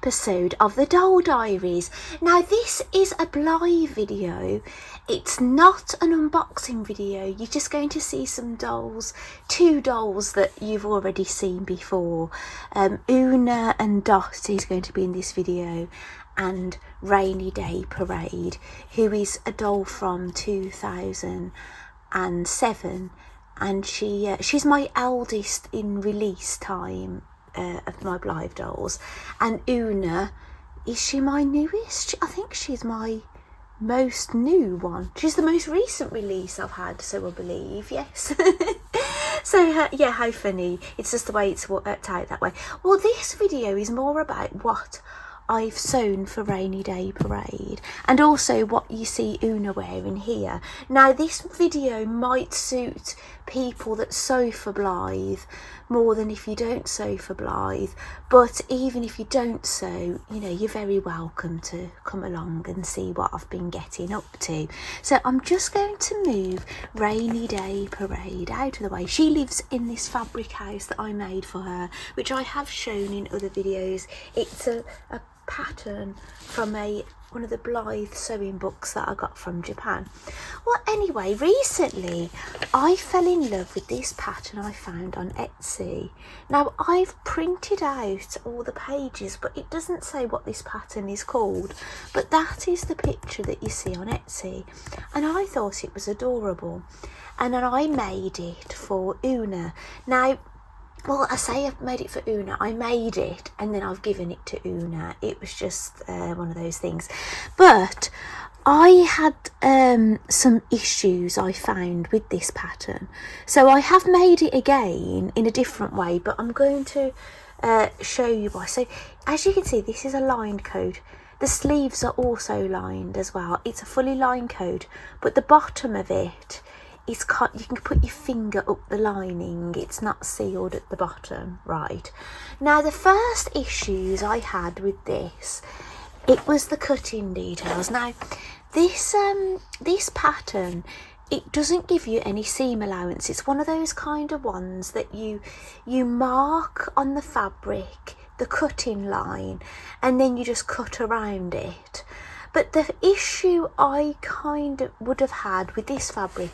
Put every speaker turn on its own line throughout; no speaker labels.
episode of the Doll Diaries. Now this is a Blythe video. It's not an unboxing video. You're just going to see some dolls, two dolls that you've already seen before. Una and Dot is going to be in this video, and Rainy Day Parade, who is a doll from 2007, and she's my eldest in release time of my Blythe dolls. And Una, is she my newest? I think she's my most new one. She's the most recent release I've had, so I believe, yes. So yeah, how funny. It's just the way it's worked out that way. Well, this video is more about what I've sewn for Rainy Day Parade, and also what you see Una wearing here. Now this video might suit people that sew for Blythe more than if you don't sew for Blythe, but even if you don't sew, you know, you're very welcome to come along and see what I've been getting up to. So I'm just going to move Rainy Day Parade out of the way. She lives in this fabric house that I made for her, which I have shown in other videos. It's a pattern from one of the Blythe sewing books that I got from Japan. Well, anyway, recently I fell in love with this pattern I found on Etsy. Now I've printed out all the pages, but it doesn't say what this pattern is called, but that is the picture that you see on Etsy, and I thought it was adorable, and then I made it for Una. Now, well, I say I've made it for Una. I made it and then I've given it to Una. It was just one of those things. But I had some issues I found with this pattern. So I have made it again in a different way, but I'm going to show you why. So as you can see, this is a lined coat. The sleeves are also lined as well. It's a fully lined coat, but the bottom of it is cut. You can put your finger up the lining. It's not sealed at the bottom, right? Now the first issues I had with this, it was the cutting details. Now this pattern, it doesn't give you any seam allowance. It's one of those kind of ones that you mark on the fabric the cutting line and then you just cut around it. But the issue I kind of would have had with this fabric,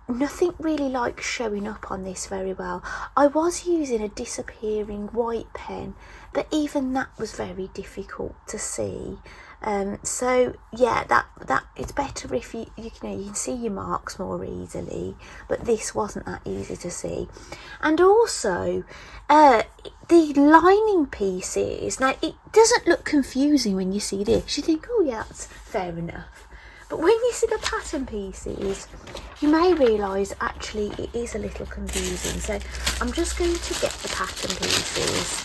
nothing really likes showing up on this very well. I was using a disappearing white pen, but even that was very difficult to see. So yeah, that it's better if you can see your marks more easily, but this wasn't that easy to see. And also the lining pieces, now it doesn't look confusing when you see this. You think, oh yeah, that's fair enough. But when you see the pattern pieces, you may realise actually it is a little confusing. So I'm just going to get the pattern pieces.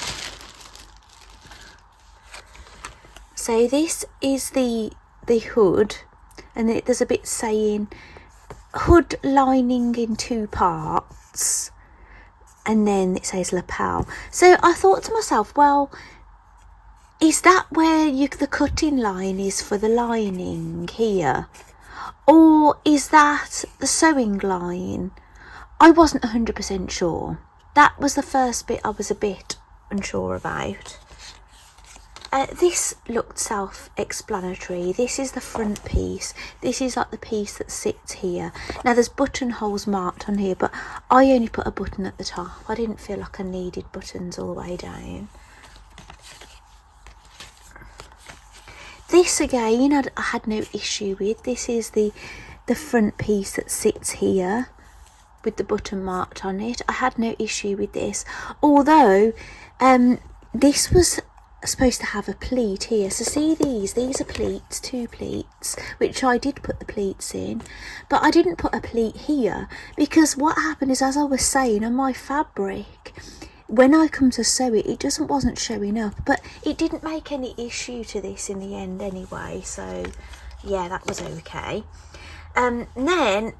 So this is the hood, and there's a bit saying hood lining in 2 parts, and then it says lapel. So I thought to myself, well, is that where the cutting line is for the lining here? Or is that the sewing line? I wasn't 100% sure. That was the first bit I was a bit unsure about. This looked self-explanatory. This is the front piece. This is like the piece that sits here. Now there's buttonholes marked on here, but I only put a button at the top. I didn't feel like I needed buttons all the way down. This again, I had no issue with. This is the front piece that sits here with the button marked on it. I had no issue with this, although this was supposed to have a pleat here. So see these are pleats, 2 pleats, which I did put the pleats in, but I didn't put a pleat here because what happened is, as I was saying, on my fabric, when I come to sew it, it wasn't showing up, but it didn't make any issue to this in the end anyway, so yeah, that was okay. Then,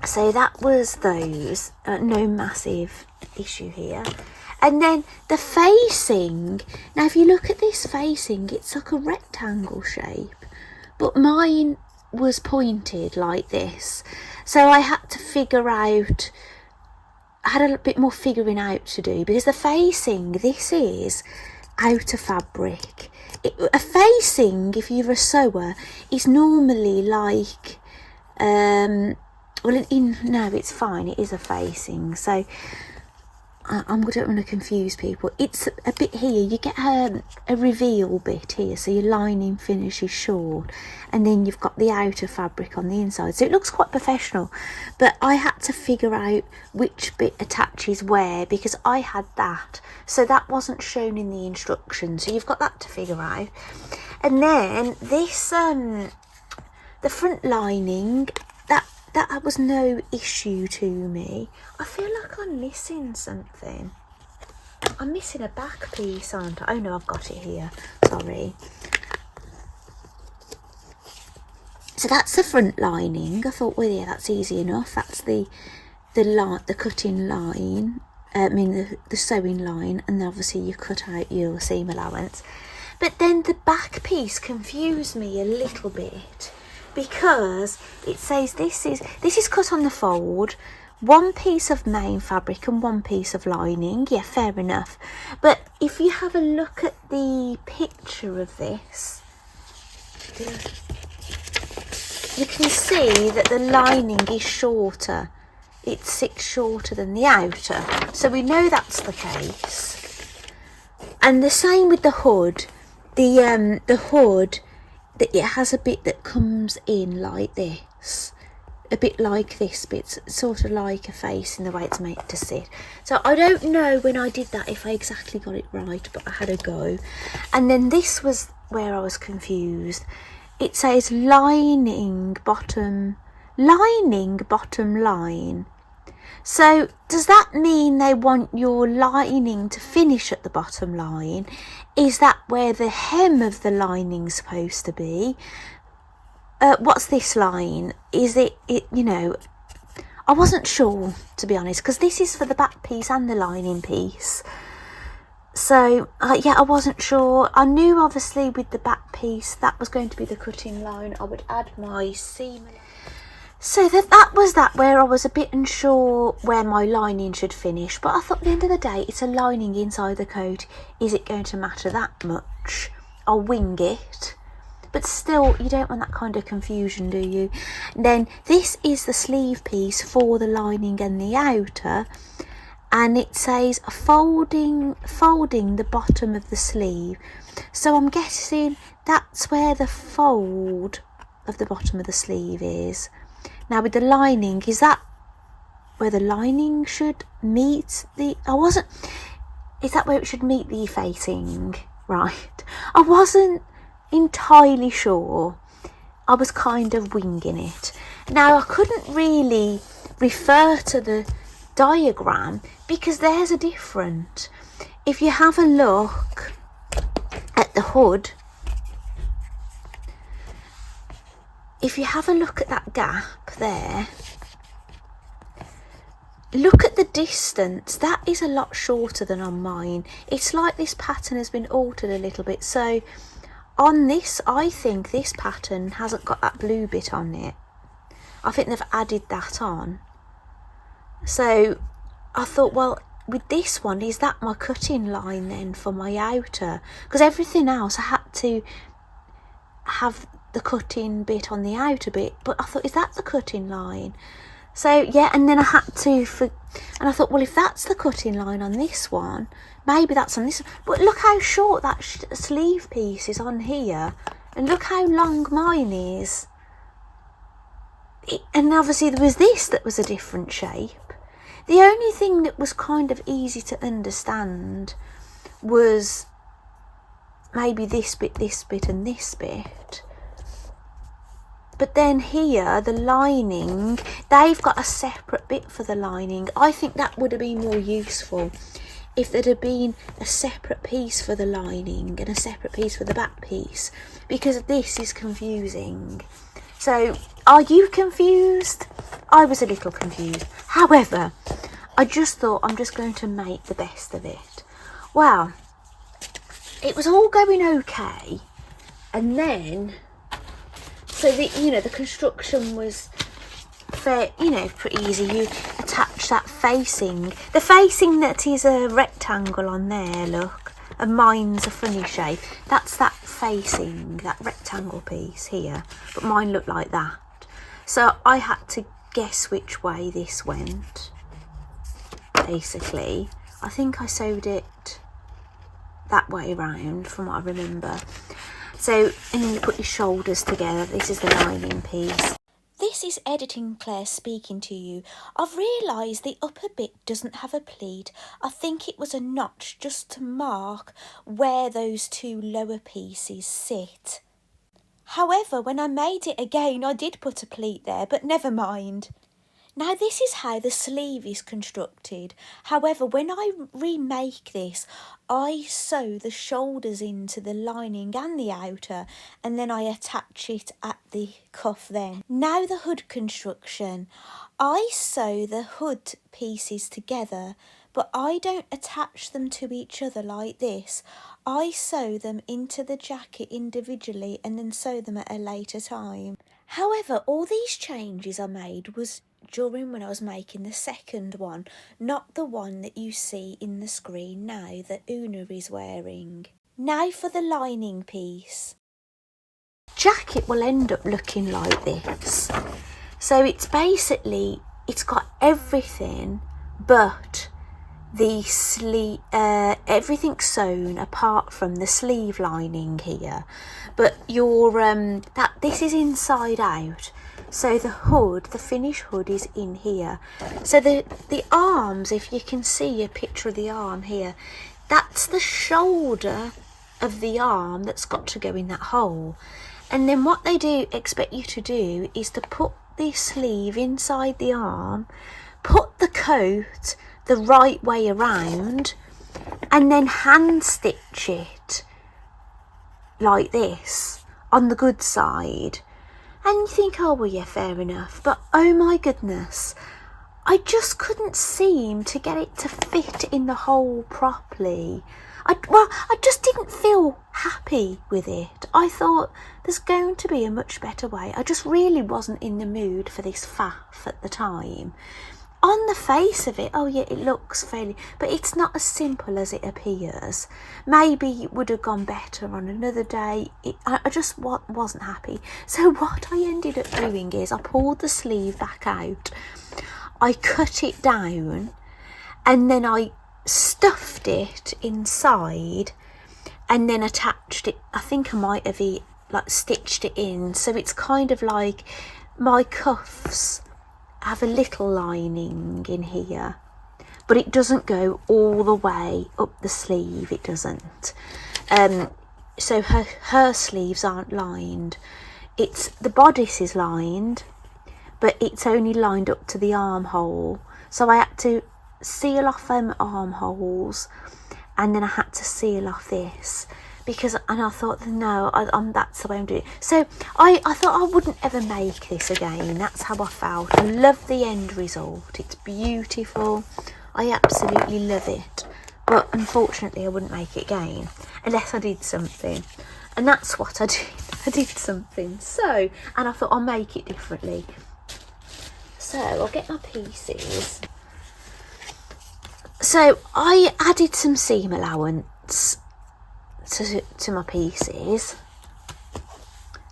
so that was those, no massive issue here. And then the facing, now if you look at this facing, it's like a rectangle shape, but mine was pointed like this, so I had to figure out, I had a bit more figuring out to do, because the facing, this is outer fabric. A facing, if you're a sewer, is normally like, well, no, it's fine, it is a facing. So I don't want to confuse people. It's a bit here, you get a reveal bit here, so your lining finishes short, and then you've got the outer fabric on the inside, so it looks quite professional. But I had to figure out which bit attaches where, because I had that, so that wasn't shown in the instructions, so you've got that to figure out. And then this, the front lining, that was no issue to me. I feel like I'm missing something. I'm missing a back piece, aren't I? Oh no, I've got it here. Sorry. So that's the front lining. I thought, well, yeah, that's easy enough. That's the cutting line. The sewing line, and then obviously you cut out your seam allowance. But then the back piece confused me a little bit, because it says this is cut on the fold, one piece of main fabric and one piece of lining. Yeah, fair enough. But if you have a look at the picture of this, you can see that the lining is shorter. It sits shorter than the outer, so we know that's the case. And the same with the hood. The hood, that it has a bit that comes in like this, a bit like this bit, sort of like a face in the way it's made to sit. So I don't know when I did that if I exactly got it right, but I had a go. And then this was where I was confused. It says lining bottom line. So does that mean they want your lining to finish at the bottom line? Is that where the hem of the lining's supposed to be? What's this line? Is it, you know, I wasn't sure, to be honest, because this is for the back piece and the lining piece. So, yeah, I wasn't sure. I knew, obviously, with the back piece, that was going to be the cutting line. I would add my seam. So that was that, where I was a bit unsure where my lining should finish. But I thought, at the end of the day, it's a lining inside the coat. Is it going to matter that much? I'll wing it. But still, you don't want that kind of confusion, do you? And then this is the sleeve piece for the lining and the outer. And it says folding the bottom of the sleeve. So I'm guessing that's where the fold of the bottom of the sleeve is. Now with the lining, is that where the lining should meet the... Is that where it should meet the facing? Right. I wasn't entirely sure. I was kind of winging it. Now I couldn't really refer to the diagram because there's a different. If you have a look at the hood, if you have a look at that gap there, look at the distance. That is a lot shorter than on mine. It's like this pattern has been altered a little bit. So on this, I think this pattern hasn't got that blue bit on it. I think they've added that on. So I thought, well, with this one, is that my cutting line then for my outer? Because everything else I had to have the cutting bit on the outer bit, but I thought, is that the cutting line? So yeah, and then I had to and I thought, well, if that's the cutting line on this one, maybe that's on this one. But look how short that sleeve piece is on here, and look how long mine is. And obviously there was this that was a different shape. The only thing that was kind of easy to understand was maybe this bit, and this bit. But then here, the lining, they've got a separate bit for the lining. I think that would have been more useful if there'd have been a separate piece for the lining and a separate piece for the back piece, because this is confusing. So, are you confused? I was a little confused. However, I just thought I'm just going to make the best of it. Well, it was all going okay, and then... So the construction was fair, pretty easy. You attach that facing, the facing that is a rectangle on there, look, and mine's a funny shape. That's that facing, that rectangle piece here, but mine looked like that. So I had to guess which way this went, basically. I think I sewed it that way around from what I remember. So, and then you put your shoulders together. This is the lining piece. This is Editing Claire speaking to you. I've realised the upper bit doesn't have a pleat. I think it was a notch just to mark where those two lower pieces sit. However, when I made it again, I did put a pleat there, but never mind. Now this is how the sleeve is constructed. However, when I remake this, I sew the shoulders into the lining and the outer, and then I attach it at the cuff then. Now the hood construction. I sew the hood pieces together, but I don't attach them to each other like this. I sew them into the jacket individually and then sew them at a later time. However, all these changes I made was during when I was making the second one, not the one that you see in the screen now that Una is wearing. Now for the lining piece. Jacket will end up looking like this. So it's basically, it's got everything but the sleeve, everything's sewn apart from the sleeve lining here, but this is inside out. So the hood, the finished hood, is in here. So the arms, if you can see a picture of the arm here, that's the shoulder of the arm that's got to go in that hole. And then what they do expect you to do is to put the sleeve inside the arm, put the coat the right way around, and then hand stitch it like this on the good side. And you think, oh well, yeah, fair enough, but oh my goodness, I just couldn't seem to get it to fit in the hole properly. I just didn't feel happy with it. I thought there's going to be a much better way. I just really wasn't in the mood for this faff at the time. On the face of it, oh yeah, it looks fairly, but it's not as simple as it appears. Maybe it would have gone better on another day. I just wasn't happy. So what I ended up doing is I pulled the sleeve back out, I cut it down, and then I stuffed it inside, and then attached it. I think I might have stitched it in, so it's kind of like my cuffs have a little lining in here, but it doesn't go all the way up the sleeve. It doesn't. So her sleeves aren't lined. It's the bodice is lined, but it's only lined up to the armhole. So I had to seal off them armholes, and then I had to seal off this. And I thought, no, that's the way I'm doing it. So I thought I wouldn't ever make this again. That's how I felt. I love the end result. It's beautiful. I absolutely love it. But unfortunately, I wouldn't make it again unless I did something. And that's what I did. I did something. So, and I thought I'll make it differently. So I'll get my pieces. So I added some seam allowance to my pieces.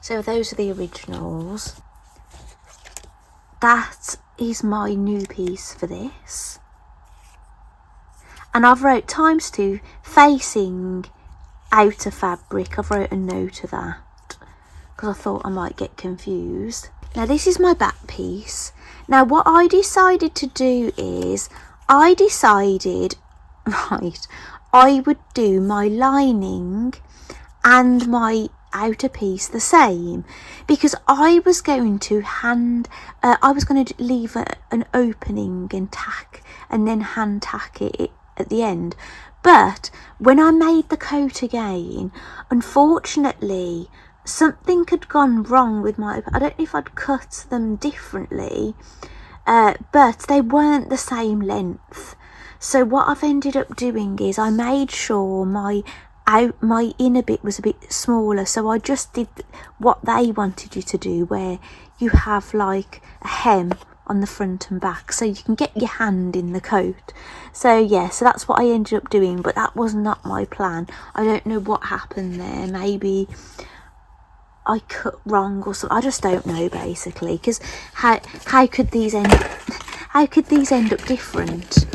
So those are the originals. That is my new piece for this, and I've wrote ×2 facing outer fabric. I've wrote a note of that because I thought I might get confused. Now this is my back piece. Now what I decided to do is I would do my lining and my outer piece the same, because I was going to leave an opening and tack, and then hand tack it at the end. But when I made the coat again, unfortunately something had gone wrong with I don't know if I'd cut them differently, but they weren't the same length. So what I've ended up doing is I made sure my inner bit was a bit smaller. So I just did what they wanted you to do, where you have like a hem on the front and back, so you can get your hand in the coat. So yeah, so that's what I ended up doing, but that was not my plan. I don't know what happened there. Maybe I cut wrong or something. I just don't know, basically, because how could these end up different?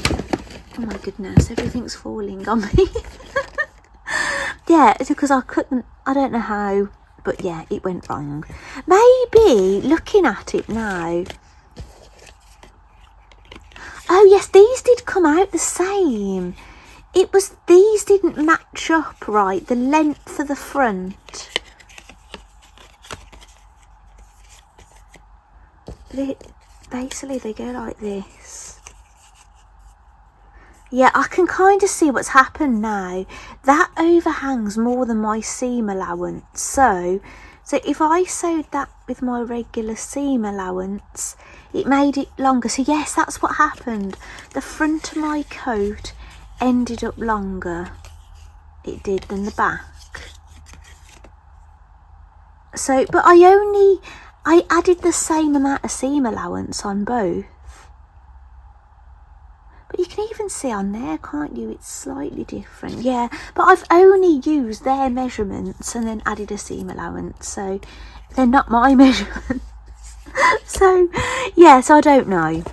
Oh my goodness, everything's falling on me. Yeah, it's because I couldn't, I don't know how, but yeah, it went wrong. Maybe, looking at it now, oh yes, these did come out the same. It was, these didn't match up right, the length of the front. Basically, they go like this. Yeah, I can kind of see what's happened now. That overhangs more than my seam allowance. So if I sewed that with my regular seam allowance, it made it longer. So yes, that's what happened. The front of my coat ended up longer. It did than the back. So, but I added the same amount of seam allowance on both. But you can even see on there, can't you? It's slightly different. Yeah, but I've only used their measurements and then added a seam allowance. So they're not my measurements. So yeah, so I don't know.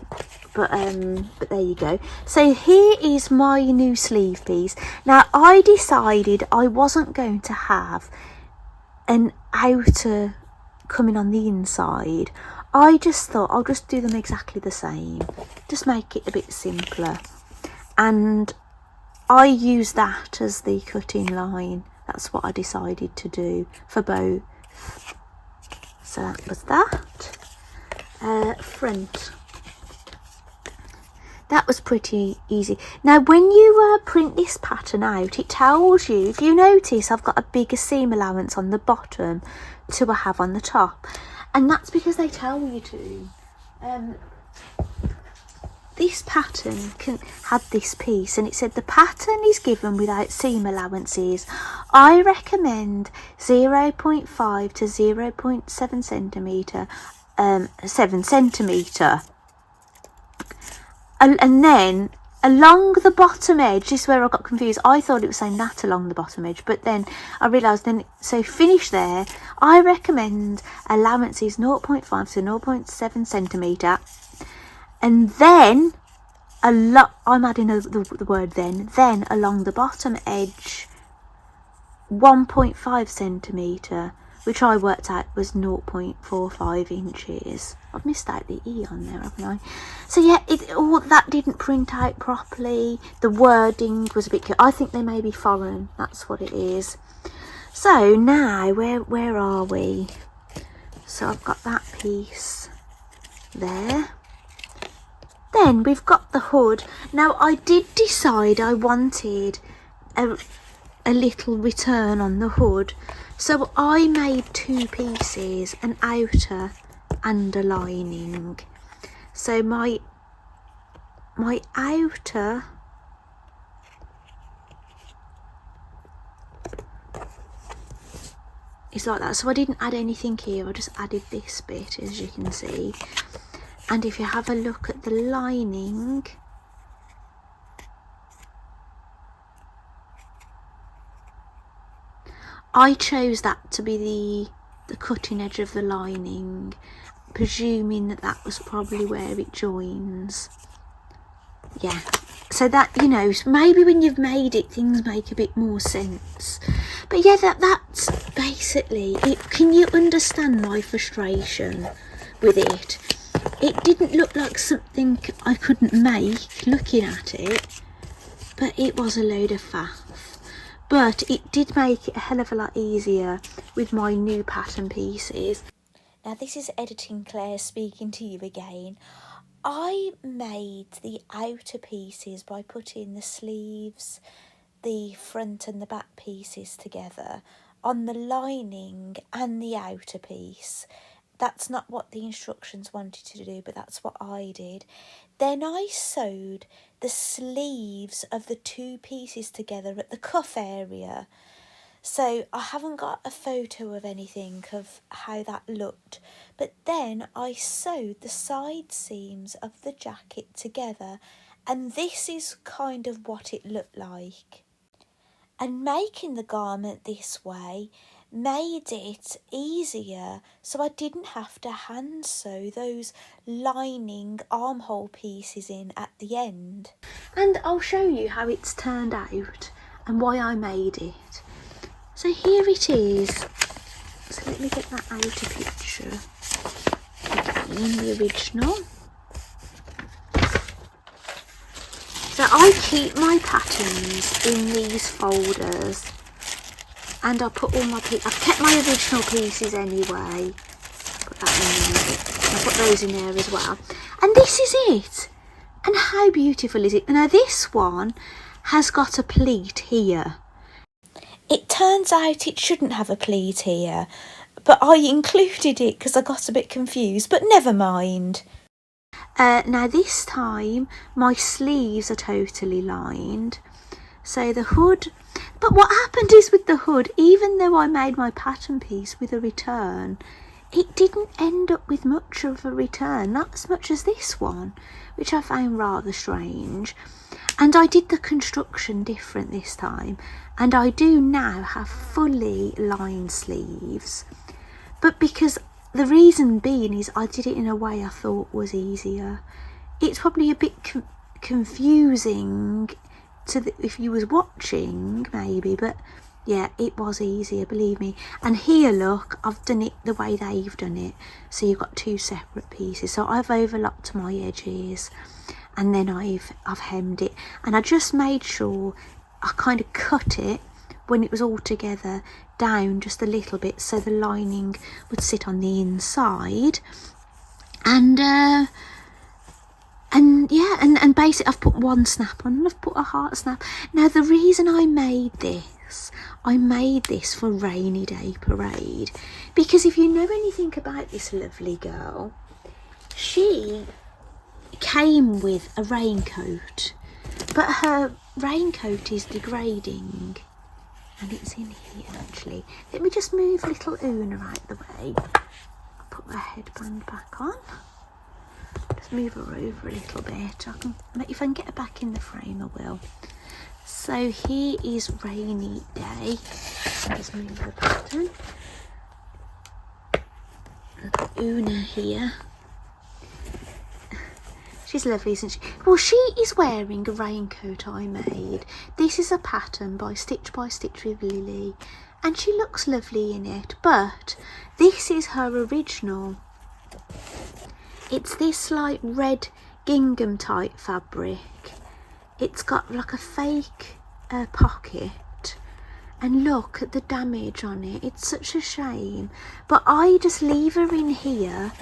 But there you go. So here is my new sleeve piece. Now I decided I wasn't going to have an outer coming on the inside. I just thought I'll just do them exactly the same, just make it a bit simpler, and I use that as the cutting line. That's what I decided to do for both. So that was that. Front, that was pretty easy. Now when you print this pattern out, it tells you, if you notice, I've got a bigger seam allowance on the bottom to I have on the top, and that's because they tell you to. This pattern had this piece, and it said the pattern is given without seam allowances. I recommend 0.5 to 0.7 centimetre, 7 centimetre, and then along the bottom edge, this is where I got confused. I thought it was saying that along the bottom edge, but then I realised, then so finish there. I recommend allowances 0.5 to 0.7 centimetre, and then I'm adding the word then along the bottom edge 1.5 centimetre, which I worked out was 0.45 inches. I've missed out the E on there, haven't I? So yeah, that didn't print out properly. The wording was a bit, I think they may be foreign, that's what it is. So now, where are we? So I've got that piece there. Then we've got the hood. Now I did decide I wanted a little return on the hood, so I made two pieces, an outer and a lining. So my outer is like that. So I didn't add anything here, I just added this bit, as you can see. And if you have a look at the lining, I chose that to be the cutting edge of the lining, presuming that was probably where it joins. Yeah, so that, you know, maybe when you've made it, things make a bit more sense. But yeah, that's basically it. Can you understand my frustration with it? It didn't look like something I couldn't make looking at it, but it was a load of faff. But it did make it a hell of a lot easier with my new pattern pieces. Now this is Editing Claire speaking to you again. I made the outer pieces by putting the sleeves, the front and the back pieces together on the lining and the outer piece. That's not what the instructions wanted to do, but that's what I did. Then I sewed the sleeves of the two pieces together at the cuff area. So I haven't got a photo of anything of how that looked, but then I sewed the side seams of the jacket together, and this is kind of what it looked like. And making the garment this way made it easier, so I didn't have to hand sew those lining armhole pieces in at the end. And I'll show you how it's turned out and why I made it. So here it is. So let me get that outer picture. Again, the original. So I keep my patterns in these folders, and I put all my I've kept my original pieces anyway. Put that in there. I put those in there as well. And this is it. And how beautiful is it? Now this one has got a pleat here. It turns out it shouldn't have a pleat here, but I included it because I got a bit confused, but never mind. Now this time my sleeves are totally lined, so the hood, but what happened is with the hood, even though I made my pattern piece with a return, it didn't end up with much of a return, not as much as this one, which I found rather strange. And I did the construction different this time, and I do now have fully lined sleeves, but because the reason being is I did it in a way I thought was easier. It's probably a bit confusing if you was watching maybe, but yeah, it was easier, believe me. And here, look, I've done it the way they've done it, so you've got two separate pieces. So I've overlocked my edges, and then I've hemmed it, and I just made sure I kind of cut it when it was all together down just a little bit, so the lining would sit on the inside. And yeah, and basically I've put one snap on, and I've put a heart snap. Now the reason I made this for Rainy Day Parade, because if you know anything about this lovely girl, she came with a raincoat, but her raincoat is degrading, and it's in here actually. Let me just move little Una out the way. I'll put my headband back on. Just move her over a little bit. If I can get her back in the frame, I will. So here is Rainy Day. Let's move the pattern. Look at Una here. She's lovely, isn't she? Well, she is wearing a raincoat I made. This is a pattern by Stitch with Lily, and she looks lovely in it, but this is her original. It's this like red gingham type fabric. It's got like a fake pocket, and look at the damage on it. It's such a shame, but I just leave her in here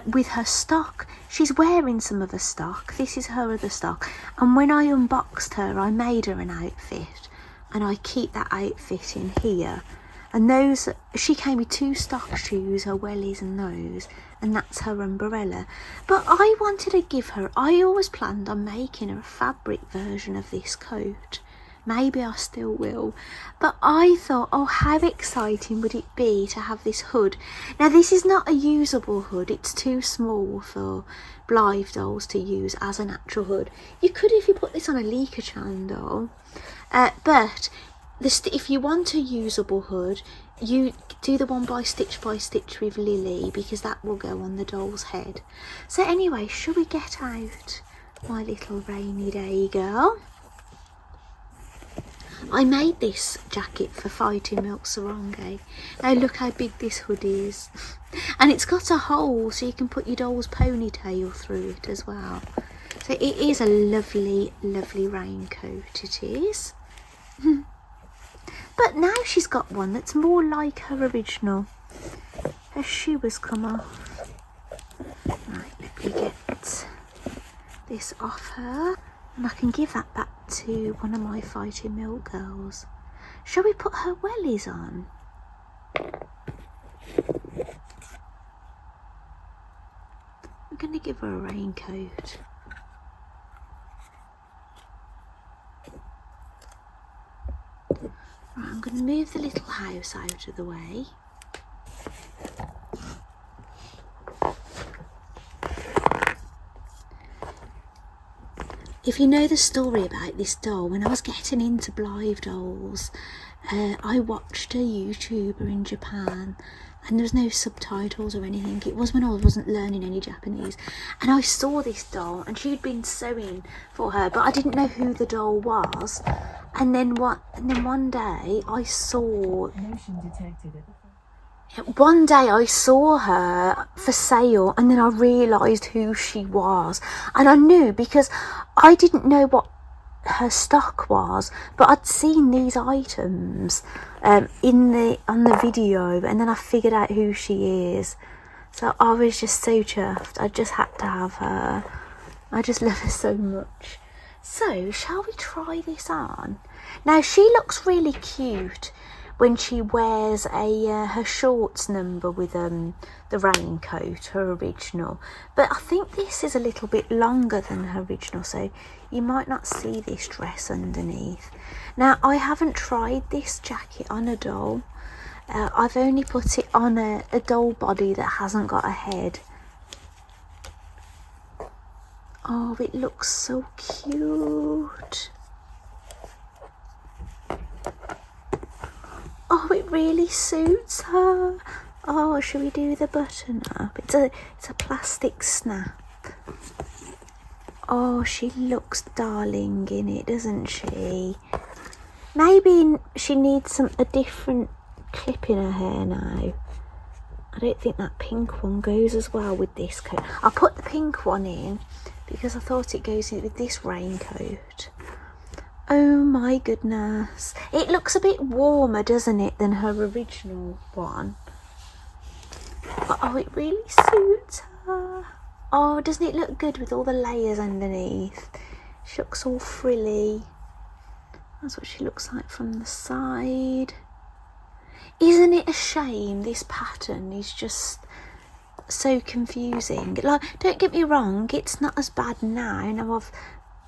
with her stock. She's wearing some of her stock. This is her other stock, and when I unboxed her I made her an outfit, and I keep that outfit in here. And those, she came with two stock shoes, her wellies and those, and that's her umbrella. But I wanted to give her, I always planned on making her a fabric version of this coat. Maybe I still will. But I thought, oh, how exciting would it be to have this hood. Now, this is not a usable hood. It's too small for Blythe dolls to use as an actual hood. You could if you put this on a Lika Chan doll. But if you want a usable hood, you do the one by Stitch with Lily, because that will go on the doll's head. So anyway, shall we get out my little Rainy Day girl? I made this jacket for Fighting Milk Sarangi. Now look how big this hood is. And it's got a hole so you can put your doll's ponytail through it as well. So it is a lovely, lovely raincoat, it is. But now she's got one that's more like her original. Her shoe has come off. Right, let me get this off her, and I can give that back to one of my Fighting Milk girls. Shall we put her wellies on? I'm going to give her a raincoat. Right, I'm going to move the little house out of the way. If you know the story about this doll, when I was getting into Blythe dolls, I watched a YouTuber in Japan, and there was no subtitles or anything. It was when I wasn't learning any Japanese, and I saw this doll, and she'd been sewing for her, but I didn't know who the doll was. And then one day I saw. Motion detected it. One day I saw her for sale, and then I realised who she was, and I knew because I didn't know what her stock was, but I'd seen these items on the video, and then I figured out who she is. So I was just so chuffed. I just had to have her. I just love her so much. So shall we try this on? Now she looks really cute when she wears her shorts number with the raincoat, her original. But I think this is a little bit longer than her original, so you might not see this dress underneath. Now, I haven't tried this jacket on a doll. I've only put it on a doll body that hasn't got a head. Oh, it looks so cute. Oh, it really suits her. Oh, shall we do the button up? It's a plastic snap. Oh, she looks darling in it, doesn't she? Maybe she needs a different clip in her hair now. I don't think that pink one goes as well with this coat. I'll put the pink one in because I thought it goes in with this raincoat. Oh my goodness. It looks a bit warmer, doesn't it, than her original one? But, oh, it really suits her. Oh, doesn't it look good with all the layers underneath? She looks all frilly. That's what she looks like from the side. Isn't it a shame this pattern is just so confusing? Like, don't get me wrong, it's not as bad now. Now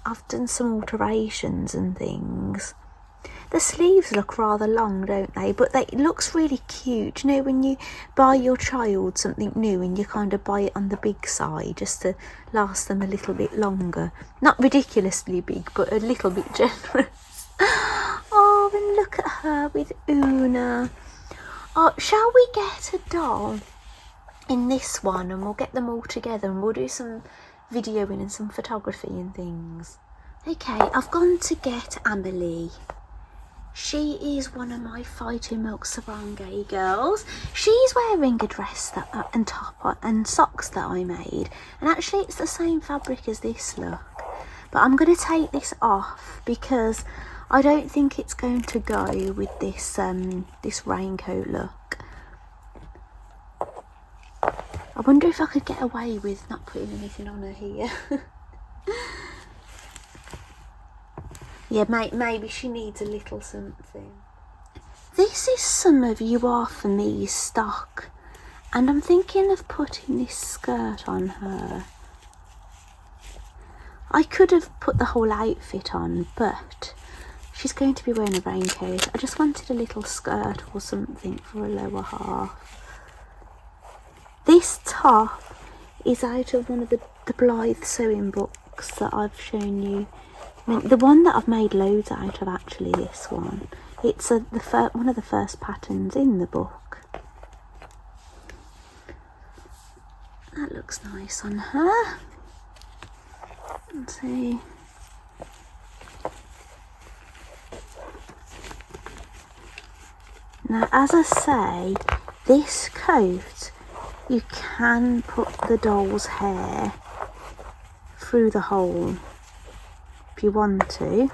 I've done some alterations and things. The sleeves look rather long, don't they? But it looks really cute. You know, when you buy your child something new and you kind of buy it on the big side just to last them a little bit longer. Not ridiculously big, but a little bit generous. Oh, and look at her with Una. Oh, shall we get a doll in this one, and we'll get them all together and we'll do some videoing and some photography and things. Okay, I've gone to get Amelie. She is one of my Fighting Milk Sarangay girls. She's wearing a dress and top and socks that I made, and actually it's the same fabric as this look. But I'm going to take this off because I don't think it's going to go with this this raincoat look. I wonder if I could get away with not putting anything on her here. Yeah, maybe she needs a little something. This is some of You Are For Me's stock, and I'm thinking of putting this skirt on her. I could have put the whole outfit on, but she's going to be wearing a raincoat. I just wanted a little skirt or something for a lower half. This top is out of one of the Blythe sewing books that I've shown you. I mean, the one that I've made loads out of, actually, this one. It's one of the first patterns in the book. That looks nice on her. Let's see. Now, as I say, this coat, you can put the doll's hair through the hole if you want to.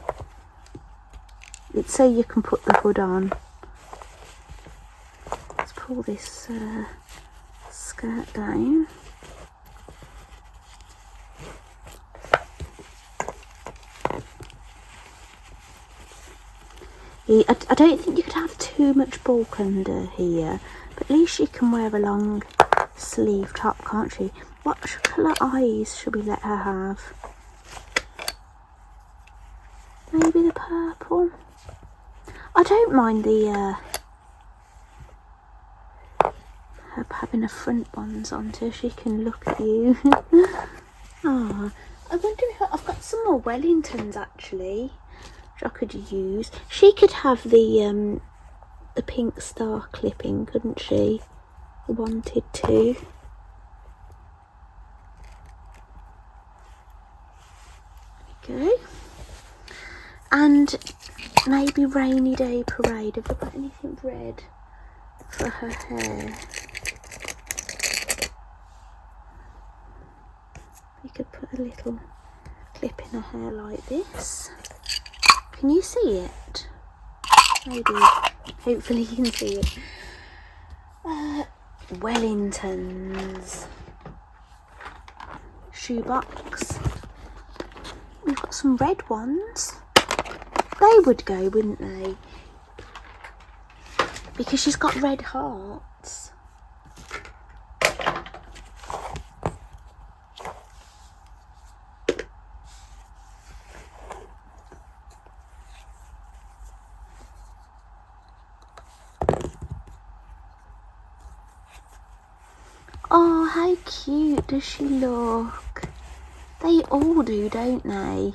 It's so you can put the hood on. Let's pull this skirt down. I don't think you could have too much bulk under here, but at least you can wear a long sleeve top, can't she? What colour eyes should we let her have? Maybe the purple? I don't mind the her having her front ones on so she can look at you. Oh, I wonder if I've got some more Wellingtons actually, which I could use. She could have the pink star clipping, couldn't she? I wanted to. There we go. And maybe rainy day parade. Have I got anything red for her hair? We could put a little clip in her hair like this. Can you see it? Maybe. Hopefully you can see it. Wellingtons. Shoebox. We've got some red ones. They would go, wouldn't they? Because she's got red hearts. Oh, how cute does she look? They all do, don't they?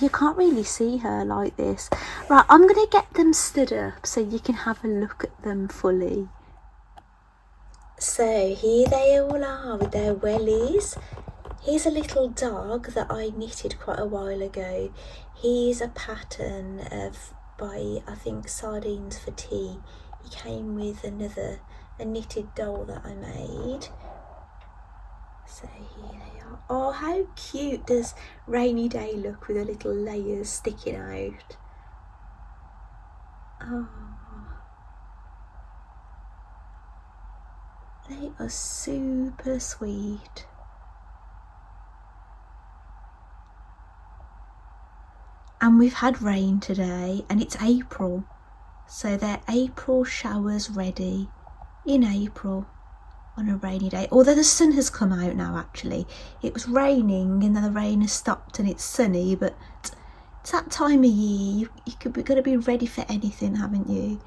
You can't really see her like this. Right, I'm going to get them stood up so you can have a look at them fully. So here they all are with their wellies. Here's a little dog that I knitted quite a while ago. He's a pattern by, I think, Sardines for Tea. He came with a knitted doll that I made. So here they are. Oh, how cute does Rainy Day look with the little layers sticking out? Oh, they are super sweet. And we've had rain today, and it's April, so they're April showers ready in April on a rainy day. Although the sun has come out now, actually. It was raining and then the rain has stopped and it's sunny, but it's that time of year. You've got to be ready for anything, haven't you?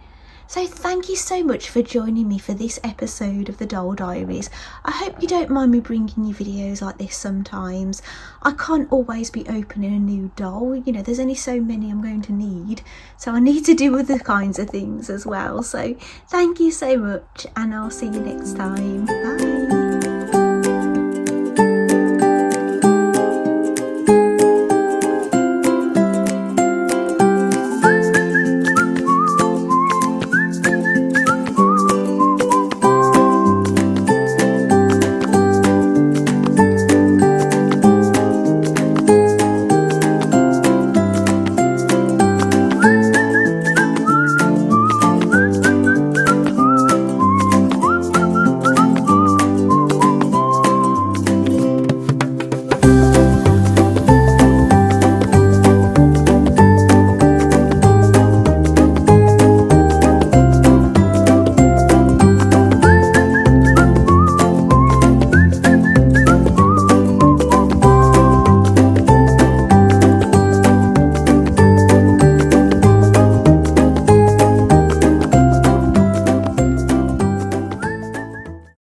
So thank you so much for joining me for this episode of the Doll Diaries. I hope you don't mind me bringing you videos like this sometimes. I can't always be opening a new doll. You know, there's only so many I'm going to need. So I need to do other kinds of things as well. So thank you so much, and I'll see you next time. Bye.